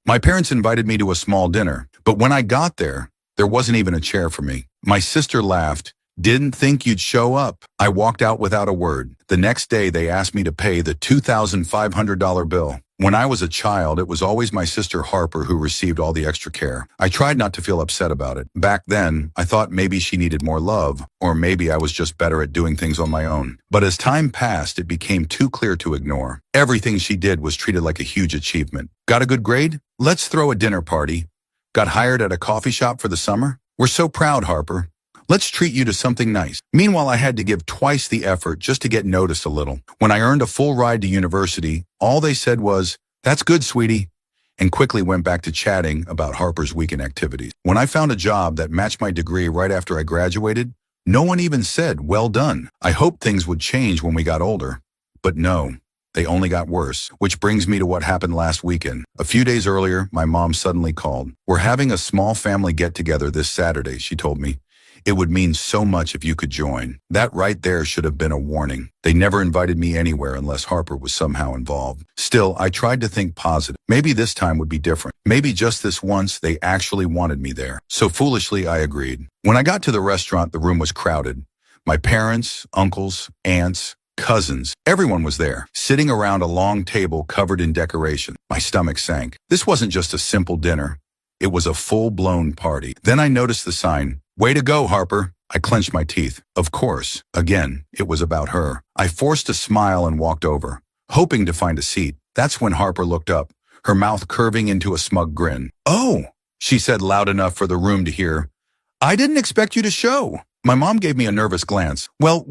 My parents invited me to a small dinner, but when I got there wasn't even a chair for me. My sister laughed. Didn't think you'd show up. I walked out without a word. The next day, they asked me to pay the $2,500 bill. When I was a child, it was always my sister Harper who received all the extra care. I tried not to feel upset about it. Back then, I thought maybe she needed more love, or maybe I was just better at doing things on my own. But as time passed, it became too clear to ignore. Everything she did was treated like a huge achievement. Got a good grade? Let's throw a dinner party. Got hired at a coffee shop for the summer? We're so proud, Harper. Let's treat you to something nice. Meanwhile, I had to give twice the effort just to get noticed a little. When I earned a full ride to university, all they said was, "That's good, sweetie," and quickly went back to chatting about Harper's weekend activities. When I found a job that matched my degree right after I graduated, no one even said, "Well done." I hoped things would change when we got older. But no, they only got worse. Which brings me to what happened last weekend. A few days earlier, my mom suddenly called. "We're having a small family get-together this Saturday," she told me. "It would mean so much if you could join." That right there should have been a warning. They never invited me anywhere unless Harper was somehow involved. Still, I tried to think positive. Maybe this time would be different. Maybe just this once they actually wanted me there. So foolishly, I agreed. When I got to the restaurant, the room was crowded. My parents, uncles, aunts, cousins, everyone was there, sitting around a long table covered in decoration. My stomach sank. This wasn't just a simple dinner. It was a full-blown party. Then I noticed the sign, "Way to go, Harper." I clenched my teeth. Of course, again, it was about her. I forced a smile and walked over, hoping to find a seat. That's when Harper looked up, her mouth curving into a smug grin. "Oh," she said loud enough for the room to hear. "I didn't expect you to show." My mom gave me a nervous glance. "Well,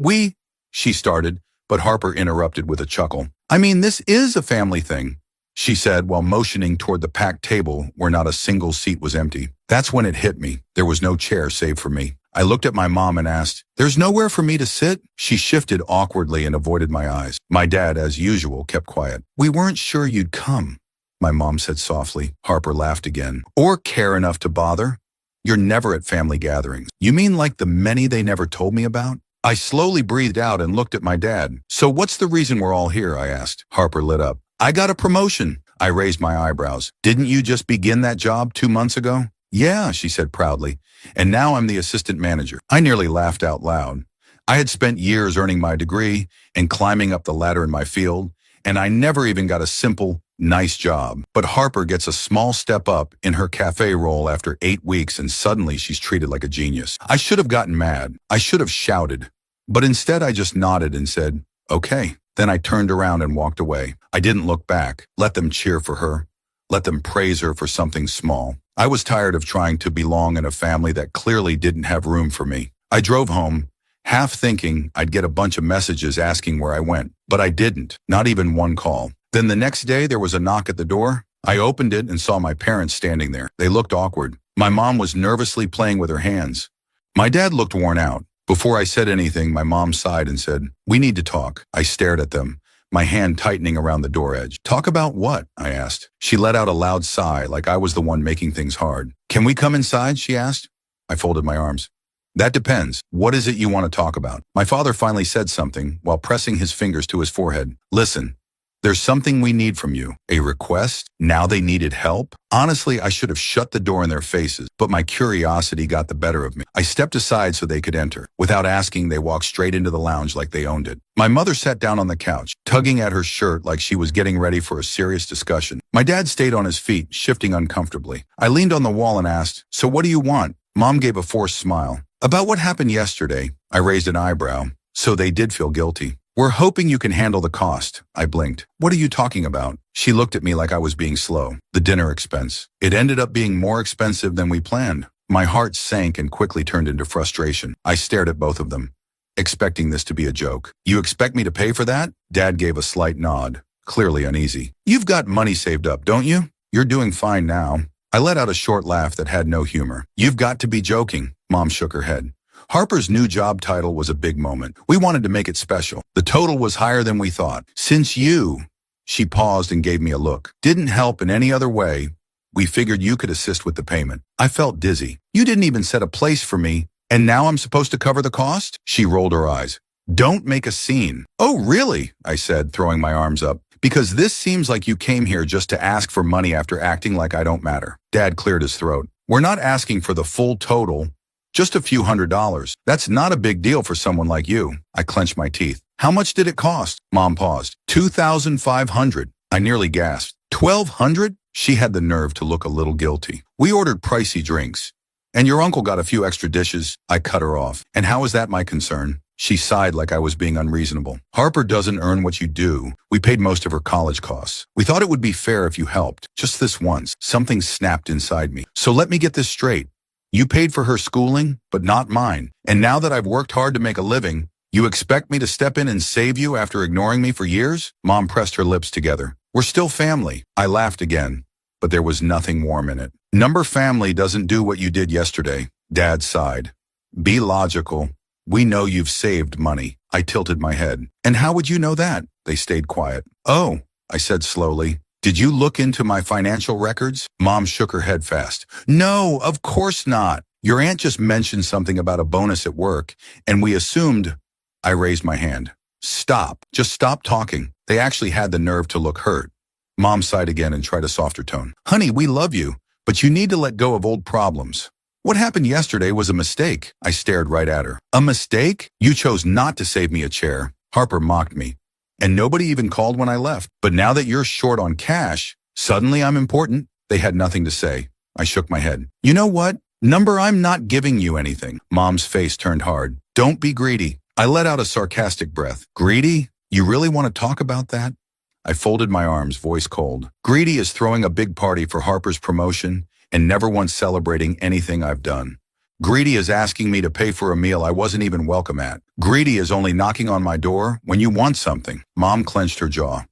she started, but Harper interrupted with a chuckle. "I mean, this is a family thing," she said while motioning toward the packed table where not a single seat was empty. That's when it hit me. There was no chair save for me. I looked at my mom and asked, "There's nowhere for me to sit?" She shifted awkwardly and avoided my eyes. My dad, as usual, kept quiet. "We weren't sure you'd come," my mom said softly. Harper laughed again. "Or care enough to bother? You're never at family gatherings." "You mean like the many they never told me about?" I slowly breathed out and looked at my dad. "So what's the reason we're all here?" I asked. Harper lit up. "I got a promotion." I raised my eyebrows. "Didn't you just begin that job 2 months ago?" "Yeah," she said proudly. "And now I'm the assistant manager." I nearly laughed out loud. I had spent years earning my degree and climbing up the ladder in my field, and I never even got a simple, nice job. But Harper gets a small step up in her cafe role after 8 weeks, and suddenly she's treated like a genius. I should have gotten mad. I should have shouted. But instead I just nodded and said, "Okay." Then I turned around and walked away. I didn't look back. Let them cheer for her. Let them praise her for something small. I was tired of trying to belong in a family that clearly didn't have room for me. I drove home, half thinking I'd get a bunch of messages asking where I went. But I didn't. Not even one call. Then the next day there was a knock at the door. I opened it and saw my parents standing there. They looked awkward. My mom was nervously playing with her hands. My dad looked worn out. Before I said anything, my mom sighed and said, "We need to talk." I stared at them, my hand tightening around the door edge. "Talk about what?" I asked. She let out a loud sigh, like I was the one making things hard. "Can we come inside?" she asked. I folded my arms. "That depends. What is it you want to talk about?" My father finally said something while pressing his fingers to his forehead. "Listen. There's something we need from you." A request? Now they needed help? Honestly, I should have shut the door in their faces, but my curiosity got the better of me. I stepped aside so they could enter. Without asking, they walked straight into the lounge like they owned it. My mother sat down on the couch, tugging at her shirt like she was getting ready for a serious discussion. My dad stayed on his feet, shifting uncomfortably. I leaned on the wall and asked, "So what do you want?" Mom gave a forced smile. "About what happened yesterday." I raised an eyebrow, so they did feel guilty. "We're hoping you can handle the cost." I blinked. "What are you talking about?" She looked at me like I was being slow. "The dinner expense. It ended up being more expensive than we planned." My heart sank and quickly turned into frustration. I stared at both of them, expecting this to be a joke. "You expect me to pay for that?" Dad gave a slight nod, clearly uneasy. "You've got money saved up, don't you? You're doing fine now." I let out a short laugh that had no humor. "You've got to be joking." Mom shook her head. Harper's new job title was a big moment. We wanted to make it special. The total was higher than we thought. "Since you," she paused and gave me a look, "didn't help in any other way, we figured you could assist with the payment." I felt dizzy. "You didn't even set a place for me, and now I'm supposed to cover the cost?" She rolled her eyes. "Don't make a scene." "Oh, really?" I said, throwing my arms up. Because this seems like you came here just to ask for money after acting like I don't matter. Dad cleared his throat. We're not asking for the full total, just a few $100s. That's not a big deal for someone like you. I clenched my teeth. How much did it cost? Mom paused. $2,500. I nearly gasped. $1,200? She had the nerve to look a little guilty. We ordered pricey drinks. And your uncle got a few extra dishes. I cut her off. And how is that my concern? She sighed like I was being unreasonable. Harper doesn't earn what you do. We paid most of her college costs. We thought it would be fair if you helped. Just this once. Something snapped inside me. So let me get this straight. You paid for her schooling, but not mine. And now that I've worked hard to make a living, you expect me to step in and save you after ignoring me for years? Mom pressed her lips together. We're still family. I laughed again, but there was nothing warm in it. Number family doesn't do what you did yesterday. Dad sighed. Be logical. We know you've saved money. I tilted my head. And how would you know that? They stayed quiet. Oh, I said slowly. Did you look into my financial records? Mom shook her head fast. No, of course not. Your aunt just mentioned something about a bonus at work, and we assumed. I raised my hand. Stop. Just stop talking. They actually had the nerve to look hurt. Mom sighed again and tried a softer tone. Honey, we love you, but you need to let go of old problems. What happened yesterday was a mistake. I stared right at her. A mistake? You chose not to save me a chair. Harper mocked me. And nobody even called when I left. But now that you're short on cash, suddenly I'm important. They had nothing to say. I shook my head. You know what? Number, I'm not giving you anything. Mom's face turned hard. Don't be greedy. I let out a sarcastic breath. Greedy? You really want to talk about that? I folded my arms, voice cold. Greedy is throwing a big party for Harper's promotion and never once celebrating anything I've done. Greedy is asking me to pay for a meal I wasn't even welcome at. Greedy is only knocking on my door when you want something. Mom clenched her jaw.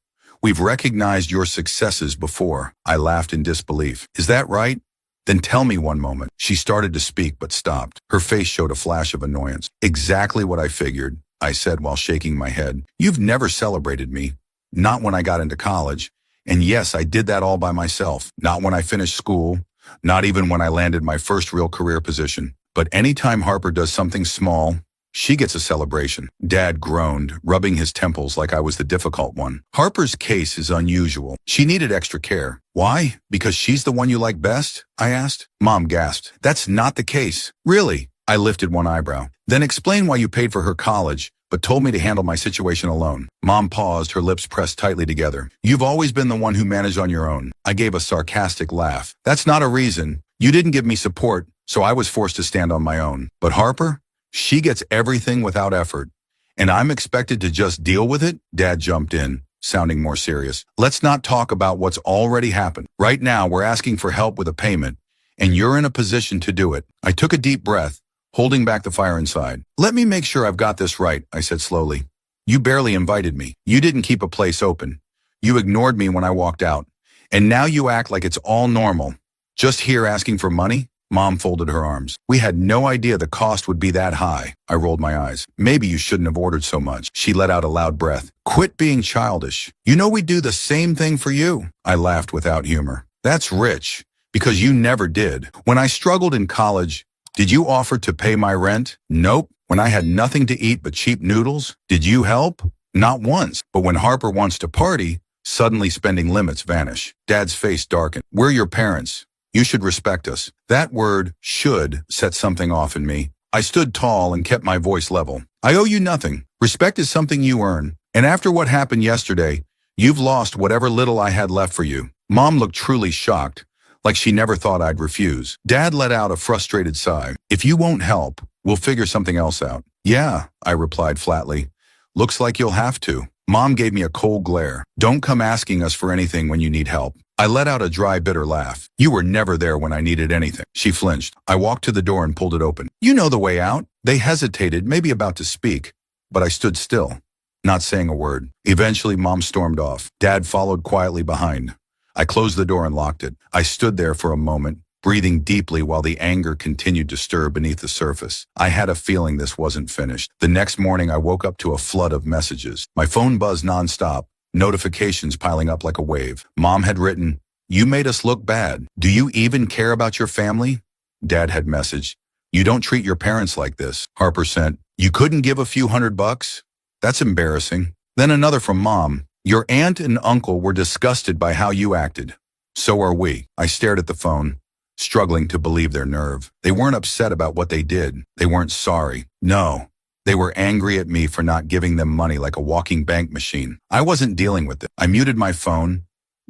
We've recognized your successes before. I laughed in disbelief. Is that right? Then tell me one moment. She started to speak but stopped. Her face showed a flash of annoyance. Exactly what I figured, I said while shaking my head. You've never celebrated me. Not when I got into college. And yes, I did that all by myself. Not when I finished school. Not even when I landed my first real career position. But anytime Harper does something small, she gets a celebration. Dad groaned, rubbing his temples like I was the difficult one. Harper's case is unusual. She needed extra care. Why? Because she's the one you like best? I asked. Mom gasped. That's not the case. Really? I lifted one eyebrow. Then explain why you paid for her college, but told me to handle my situation alone. Mom paused, her lips pressed tightly together. You've always been the one who managed on your own. I gave a sarcastic laugh. That's not a reason. You didn't give me support, so I was forced to stand on my own. But Harper? She gets everything without effort. And I'm expected to just deal with it? Dad jumped in, sounding more serious. Let's not talk about what's already happened. Right now, we're asking for help with a payment, and you're in a position to do it. I took a deep breath, holding back the fire inside. Let me make sure I've got this right, I said slowly. You barely invited me. You didn't keep a place open. You ignored me when I walked out. And now you act like it's all normal. Just here asking for money? Mom folded her arms. We had no idea the cost would be that high. I rolled my eyes. Maybe you shouldn't have ordered so much. She let out a loud breath. Quit being childish. You know we'd do the same thing for you. I laughed without humor. That's rich, because you never did. When I struggled in college, did you offer to pay my rent? Nope. When I had nothing to eat but cheap noodles, did you help? Not once. But when Harper wants to party, suddenly spending limits vanish. Dad's face darkened. We're your parents. You should respect us. That word, should, set something off in me. I stood tall and kept my voice level. I owe you nothing. Respect is something you earn. And after what happened yesterday, you've lost whatever little I had left for you. Mom looked truly shocked, like she never thought I'd refuse. Dad let out a frustrated sigh. If you won't help, we'll figure something else out. Yeah, I replied flatly. Looks like you'll have to. Mom gave me a cold glare. Don't come asking us for anything when you need help. I let out a dry, bitter laugh. You were never there when I needed anything. She flinched. I walked to the door and pulled it open. You know the way out. They hesitated, maybe about to speak, but I stood still, not saying a word. Eventually, Mom stormed off. Dad followed quietly behind. I closed the door and locked it. I stood there for a moment, breathing deeply while the anger continued to stir beneath the surface. I had a feeling this wasn't finished. The next morning, I woke up to a flood of messages. My phone buzzed nonstop. Notifications piling up like a wave. Mom had written, you made us look bad. Do you even care about your family? Dad had messaged, you don't treat your parents like this. Harper sent, you couldn't give a few $100? That's embarrassing. Then another from Mom, Your aunt and uncle were disgusted by how you acted. So are we. I stared at the phone, struggling to believe their nerve. They weren't upset about what they did. They weren't sorry. No. They were angry at me for not giving them money like a walking bank machine. I wasn't dealing with it. I muted my phone,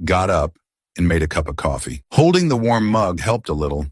got up, and made a cup of coffee. Holding the warm mug helped a little,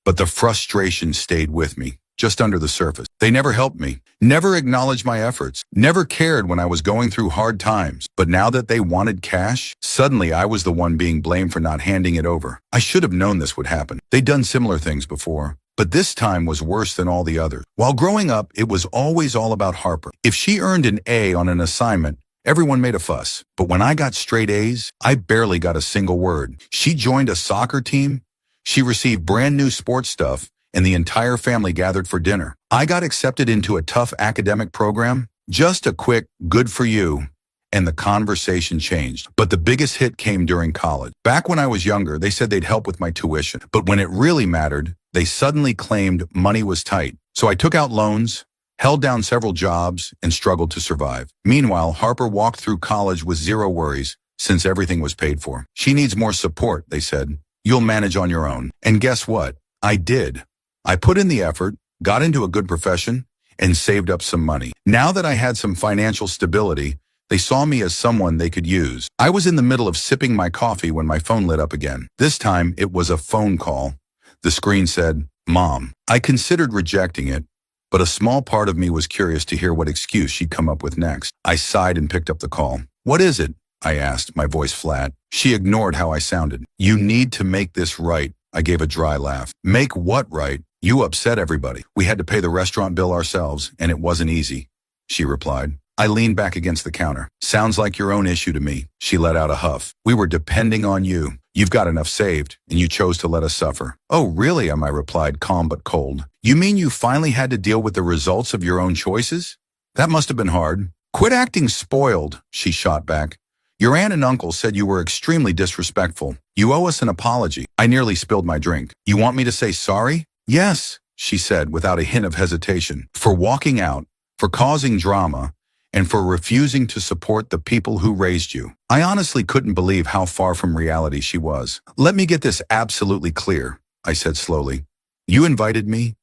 but the frustration stayed with me, just under the surface. They never helped me, never acknowledged my efforts, never cared when I was going through hard times. But now that they wanted cash, suddenly I was the one being blamed for not handing it over. I should have known this would happen. They'd done similar things before, but this time was worse than all the others. While growing up, it was always all about Harper. If she earned an A on an assignment, everyone made a fuss. But when I got straight A's, I barely got a single word. She joined a soccer team, she received brand new sports stuff, and the entire family gathered for dinner. I got accepted into a tough academic program, just a quick, good for you, and the conversation changed. But the biggest hit came during college. Back when I was younger, they said they'd help with my tuition. But when it really mattered, they suddenly claimed money was tight. So I took out loans, held down several jobs, and struggled to survive. Meanwhile, Harper walked through college with zero worries, since everything was paid for. She needs more support, they said. You'll manage on your own. And guess what? I did. I put in the effort, got into a good profession, and saved up some money. Now that I had some financial stability, they saw me as someone they could use. I was in the middle of sipping my coffee when my phone lit up again. This time, it was a phone call. The screen said, "Mom." I considered rejecting it, but a small part of me was curious to hear what excuse she'd come up with next. I sighed and picked up the call. "What is it?" I asked, my voice flat. She ignored how I sounded. "You need to make this right." I gave a dry laugh. "Make what right? You upset everybody. We had to pay the restaurant bill ourselves, and it wasn't easy," she replied. I leaned back against the counter. "Sounds like your own issue to me." She let out a huff. "We were depending on you. You've got enough saved, and you chose to let us suffer." "Oh, really?" I replied, calm but cold. "You mean you finally had to deal with the results of your own choices? That must have been hard." "Quit acting spoiled," she shot back. "Your aunt and uncle said you were extremely disrespectful. You owe us an apology." I nearly spilled my drink. "You want me to say sorry?" "Yes," she said without a hint of hesitation. "For walking out, for causing drama, and for refusing to support the people who raised you." I honestly couldn't believe how far from reality she was. "Let me get this absolutely clear," I said slowly. "You invited me,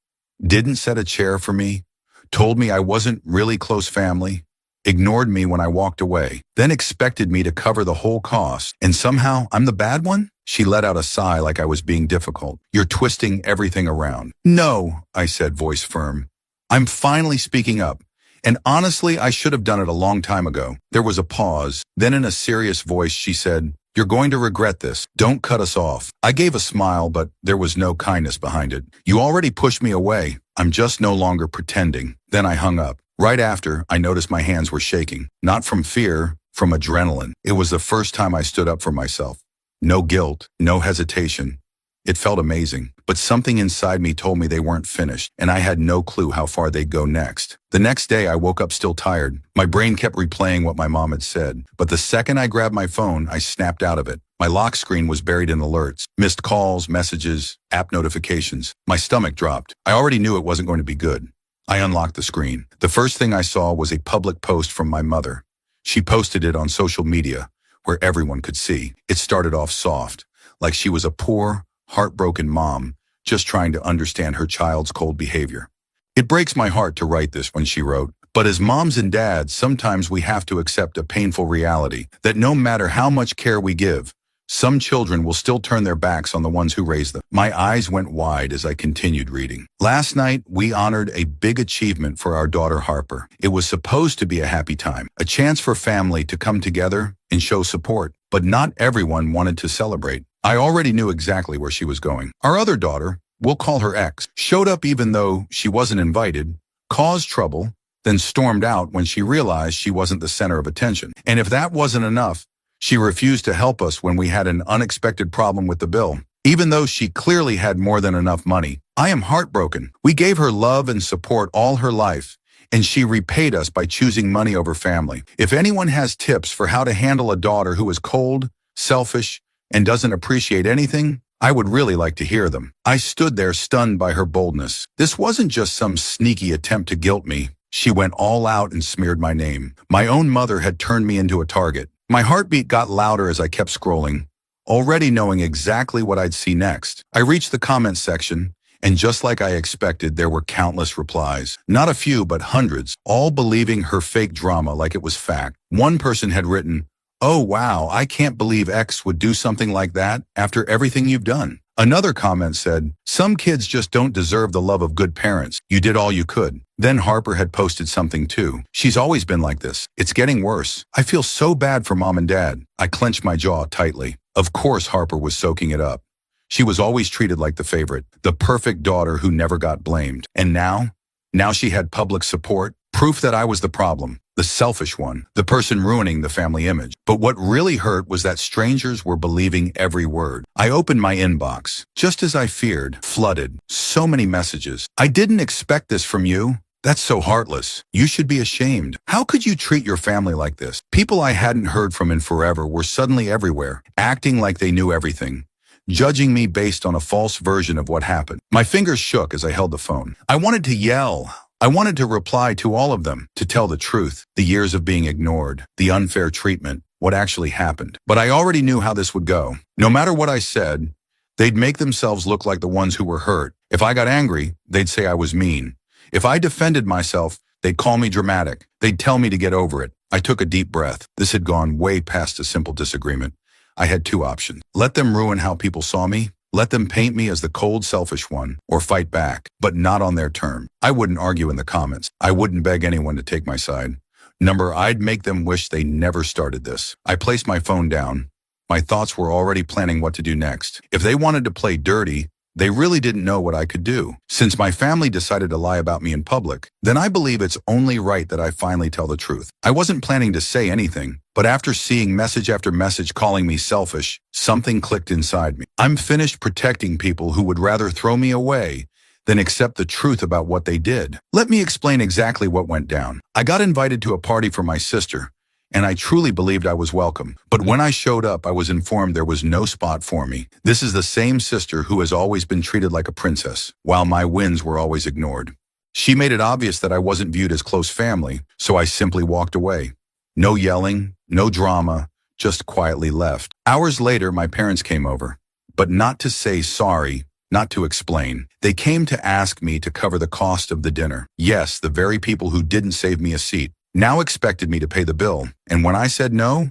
didn't set a chair for me, told me I wasn't really close family, ignored me when I walked away, then expected me to cover the whole cost, and somehow I'm the bad one?" She let out a sigh like I was being difficult. "You're twisting everything around." "No," I said, voice firm. "I'm finally speaking up. And honestly, I should have done it a long time ago." There was a pause. Then in a serious voice, she said, "You're going to regret this. Don't cut us off." I gave a smile, but there was no kindness behind it. "You already pushed me away. I'm just no longer pretending." Then I hung up. Right after, I noticed my hands were shaking. Not from fear, from adrenaline. It was the first time I stood up for myself. No guilt, no hesitation. It felt amazing, but something inside me told me they weren't finished, and I had no clue how far they'd go next. The next day, I woke up still tired. My brain kept replaying what my mom had said, but the second I grabbed my phone, I snapped out of it. My lock screen was buried in alerts, missed calls, messages, app notifications. My stomach dropped. I already knew it wasn't going to be good. I unlocked the screen. The first thing I saw was a public post from my mother. She posted it on social media, where everyone could see. It started off soft, like she was a poor, heartbroken mom, just trying to understand her child's cold behavior. "It breaks my heart to write this," when she wrote, "but as moms and dads, sometimes we have to accept a painful reality, that no matter how much care we give, some children will still turn their backs on the ones who raised them." My eyes went wide as I continued reading. "Last night, we honored a big achievement for our daughter Harper. It was supposed to be a happy time, a chance for family to come together and show support, but not everyone wanted to celebrate. I already knew exactly where she was going. Our other daughter, we'll call her X, showed up even though she wasn't invited, caused trouble, then stormed out when she realized she wasn't the center of attention. And if that wasn't enough, she refused to help us when we had an unexpected problem with the bill, even though she clearly had more than enough money. I am heartbroken. We gave her love and support all her life, and she repaid us by choosing money over family. If anyone has tips for how to handle a daughter who is cold, selfish, and doesn't appreciate anything, I would really like to hear them." I stood there stunned by her boldness. This wasn't just some sneaky attempt to guilt me. She went all out and smeared my name. My own mother had turned me into a target. My heartbeat got louder as I kept scrolling, already knowing exactly what I'd see next. I reached the comments section, and just like I expected, there were countless replies. Not a few, but hundreds, all believing her fake drama like it was fact. One person had written, "Oh wow, I can't believe X would do something like that after everything you've done." Another comment said, "Some kids just don't deserve the love of good parents. You did all you could." Then Harper had posted something too. "She's always been like this. It's getting worse. I feel so bad for mom and dad." I clenched my jaw tightly. Of course Harper was soaking it up. She was always treated like the favorite, the perfect daughter who never got blamed. And now she had public support, proof that I was the problem, the selfish one, the person ruining the family image. But what really hurt was that strangers were believing every word. I opened my inbox, just as I feared, flooded. So many messages. "I didn't expect this from you. That's so heartless. You should be ashamed. How could you treat your family like this?" People I hadn't heard from in forever were suddenly everywhere, acting like they knew everything, judging me based on a false version of what happened. My fingers shook as I held the phone. I wanted to yell. I wanted to reply to all of them, to tell the truth, the years of being ignored, the unfair treatment, what actually happened. But I already knew how this would go. No matter what I said, they'd make themselves look like the ones who were hurt. If I got angry, they'd say I was mean. If I defended myself, they'd call me dramatic. They'd tell me to get over it. I took a deep breath. This had gone way past a simple disagreement. I had two options. Let them ruin how people saw me, let them paint me as the cold, selfish one, or fight back, but not on their terms. I wouldn't argue in the comments. I wouldn't beg anyone to take my side. I'd make them wish they never started this. I placed my phone down. My thoughts were already planning what to do next. If they wanted to play dirty, they really didn't know what I could do. Since my family decided to lie about me in public, then I believe it's only right that I finally tell the truth. I wasn't planning to say anything, but after seeing message after message calling me selfish, something clicked inside me. I'm finished protecting people who would rather throw me away than accept the truth about what they did. Let me explain exactly what went down. I got invited to a party for my sister, and I truly believed I was welcome. But when I showed up, I was informed there was no spot for me. This is the same sister who has always been treated like a princess, while my wins were always ignored. She made it obvious that I wasn't viewed as close family, so I simply walked away. No yelling, no drama, just quietly left. Hours later, my parents came over, but not to say sorry, not to explain. They came to ask me to cover the cost of the dinner. Yes, the very people who didn't save me a seat now expected me to pay the bill. And when I said no,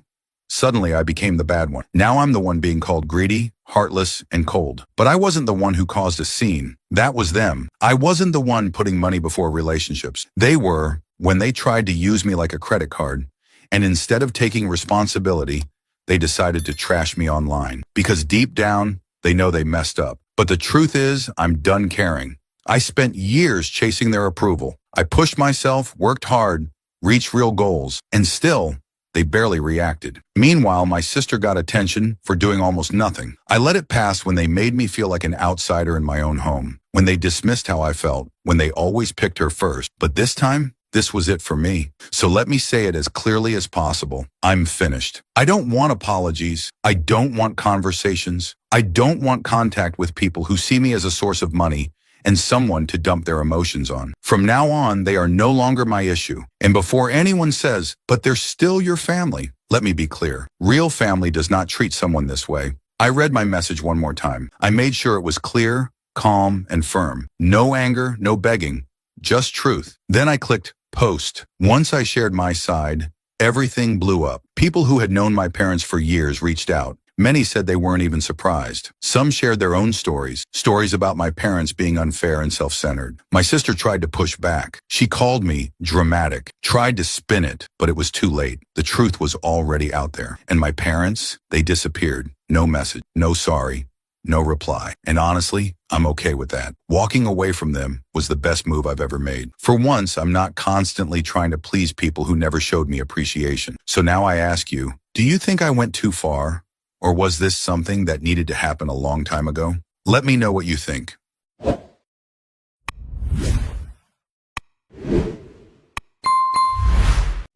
suddenly I became the bad one. Now I'm the one being called greedy, heartless, and cold. But I wasn't the one who caused a scene. That was them. I wasn't the one putting money before relationships. They were, when they tried to use me like a credit card. And instead of taking responsibility, they decided to trash me online. Because deep down, they know they messed up. But the truth is, I'm done caring. I spent years chasing their approval. I pushed myself, worked hard, reached real goals, and still, they barely reacted. Meanwhile, my sister got attention for doing almost nothing. I let it pass when they made me feel like an outsider in my own home, when they dismissed how I felt, when they always picked her first. But this time, this was it for me. So let me say it as clearly as possible. I'm finished. I don't want apologies. I don't want conversations. I don't want contact with people who see me as a source of money and someone to dump their emotions on. From now on, they are no longer my issue. And before anyone says, "But they're still your family," let me be clear. Real family does not treat someone this way. I read my message one more time. I made sure it was clear, calm, and firm. No anger, no begging, just truth. Then I clicked post. Once I shared my side, everything blew up. People who had known my parents for years reached out. Many said they weren't even surprised. Some shared their own stories about my parents being unfair and self-centered. My sister tried to push back. She called me dramatic, tried to spin it, but it was too late. The truth was already out there. And my parents, they disappeared. No message, no sorry, no reply. And honestly, I'm okay with that. Walking away from them was the best move I've ever made. For once, I'm not constantly trying to please people who never showed me appreciation. So now I ask you, do you think I went too far? Or was this something that needed to happen a long time ago? Let me know what you think.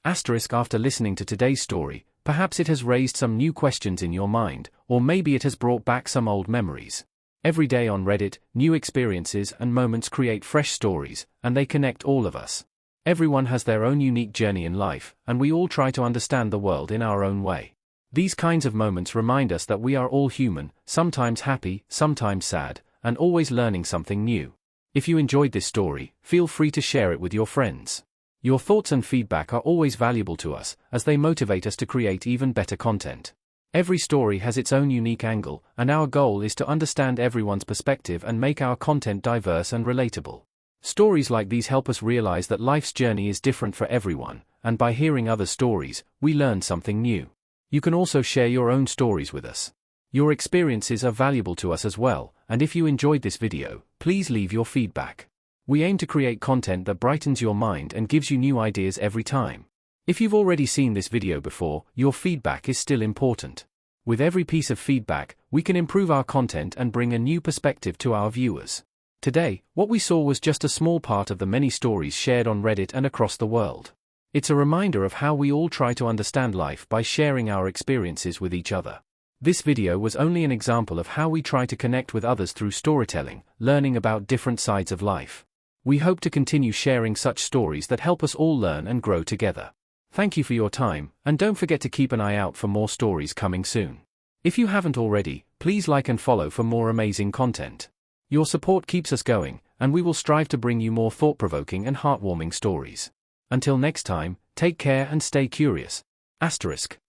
Asterisk after listening to today's story, perhaps it has raised some new questions in your mind, or maybe it has brought back some old memories. Every day on Reddit, new experiences and moments create fresh stories, and they connect all of us. Everyone has their own unique journey in life, and we all try to understand the world in our own way. These kinds of moments remind us that we are all human, sometimes happy, sometimes sad, and always learning something new. If you enjoyed this story, feel free to share it with your friends. Your thoughts and feedback are always valuable to us, as they motivate us to create even better content. Every story has its own unique angle, and our goal is to understand everyone's perspective and make our content diverse and relatable. Stories like these help us realize that life's journey is different for everyone, and by hearing other stories, we learn something new. You can also share your own stories with us. Your experiences are valuable to us as well, and if you enjoyed this video, please leave your feedback. We aim to create content that brightens your mind and gives you new ideas every time. If you've already seen this video before, your feedback is still important. With every piece of feedback, we can improve our content and bring a new perspective to our viewers. Today, what we saw was just a small part of the many stories shared on Reddit and across the world. It's a reminder of how we all try to understand life by sharing our experiences with each other. This video was only an example of how we try to connect with others through storytelling, learning about different sides of life. We hope to continue sharing such stories that help us all learn and grow together. Thank you for your time, and don't forget to keep an eye out for more stories coming soon. If you haven't already, please like and follow for more amazing content. Your support keeps us going, and we will strive to bring you more thought-provoking and heartwarming stories. Until next time, take care and stay curious. ****